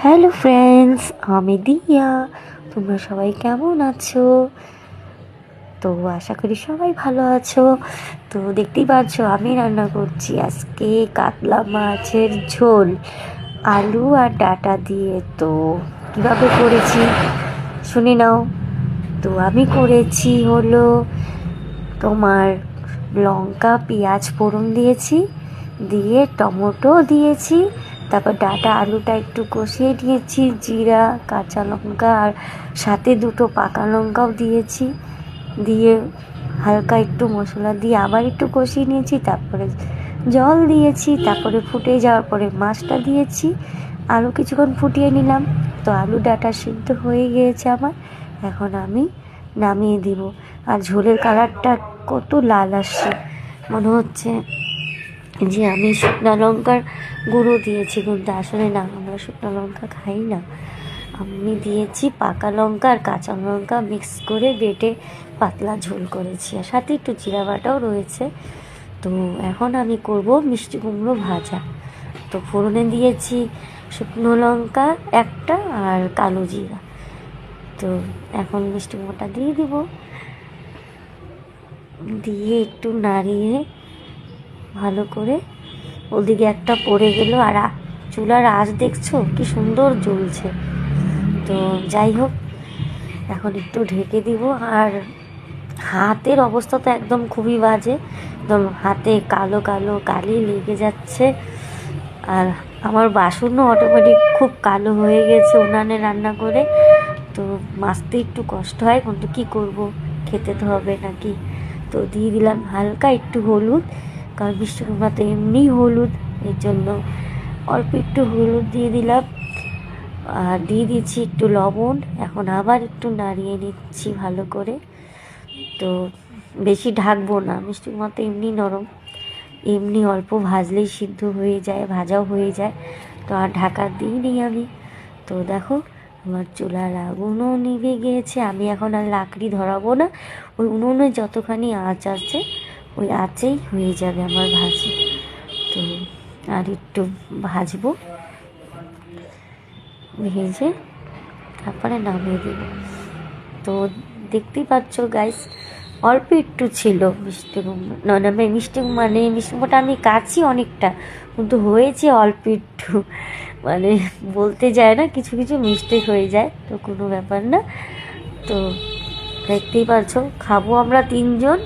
Hello friends, আমি দিয়া। তোমরা সবাই কেমন আছো? তো আশা করি সবাই ভালো আছো। তো দেখতেই পাচ্ছ আমি রান্না করছি আজকে কাতলা মাছের ঝোল আলু আর ডাঁটা দিয়ে। তো কীভাবে করেছি শুনে নাও। তো আমি করেছি হলো তোমার লঙ্কা পেঁয়াজ ফোড়ন দিয়েছি, দিয়ে টমেটো দিয়েছি, তারপর ডাঁটা আলুটা একটু কষিয়ে নিয়েছি, জিরা কাঁচা লঙ্কা আর সাথে দুটো পাকা লঙ্কাও দিয়েছি, দিয়ে হালকা একটু মশলা দিয়ে আবার একটু কষিয়ে নিয়েছি, তারপরে জল দিয়েছি, তারপরে ফুটে যাওয়ার পরে মাছটা দিয়েছি, আরও কিছুক্ষণ ফুটিয়ে নিলাম। তো আলু ডাঁটা সিদ্ধ হয়ে গিয়েছে আমার, এখন আমি নামিয়ে দিব। আর ঝোলের কালারটা কত লাল আসছে, মনে হচ্ছে যে আমি শুকনো লঙ্কার গুঁড়ো দিয়েছি, কিন্তু আসলে না, আমরা শুকনো লঙ্কা খাই না। আমি দিয়েছি পাকা লঙ্কা আর কাঁচা লঙ্কা মিক্স করে বেটে পাতলা ঝোল করেছি, আর সাথে একটু জিরা বাটাও রয়েছে। তো এখন আমি করব মিষ্টি কুমড়ো ভাজা। তো ফোড়নে দিয়েছি শুকনো লঙ্কা একটা আর কালো জিরা। তো এখন মিষ্টি কুমড়োটা দিয়ে দিব, দিয়ে একটু নাড়িয়ে ভালো করে, ওদিকে একটা পড়ে গেল, আর চুলার আঁচ দেখছো কি সুন্দর জ্বলছে। তো যাই হোক, এখন একটু ঢেকে দিব। আর হাতের অবস্থা তো একদম খুবই বাজে, একদম হাতে কালো কালো কালি লেগে যাচ্ছে। আর আমার বাসনও অটোমেটিক খুব কালো হয়ে গেছে উনানে রান্না করে। তো মাজতে একটু কষ্ট হয়, কিন্তু কী করব, খেতে তো হবে নাকি। তো দিয়ে দিলাম হালকা একটু হলুদ, কারণ মিষ্টি কুমড়া তো এমনি হলুদ, এর জন্য অল্প একটু হলুদ দিয়ে দিলাম। আর দিয়ে দিচ্ছি একটু লবণ। এখন আবার একটু নাড়িয়ে নিচ্ছি ভালো করে। তো বেশি ঢাকবো না, মিষ্টি কুমড়া তো এমনি নরম, এমনি অল্প ভাজলেই সিদ্ধ হয়ে যায়, ভাজাও হয়ে যায়। তো আর ঢাকা দিইনি আমি। তো দেখো আমার চুলার আগুনও নিভে গিয়েছে, আমি এখন আর লাকড়ি ধরাবো না, ওই উনুনে যতখানি আঁচ আছে ওই আঁচেই হয়ে যাবে আমার ভাজি। তো আর একটু ভাজবো, ভেজে তারপরে নামিয়ে দেব। তো দেখতেই পাচ্ছ গাইস, অল্প একটু ছিল মিষ্টি কুমড়ো, না মিষ্টি মানে মিষ্টি কুমড়োটা আমি কাছি অনেকটা, কিন্তু হয়েছে অল্প একটু। মানে বলতে যায় না, কিছু কিছু মিস্টেক হয়ে যায়, তো কোনো ব্যাপার না। তো দেখতেই পাচ্ছ খাবো আমরা তিনজন,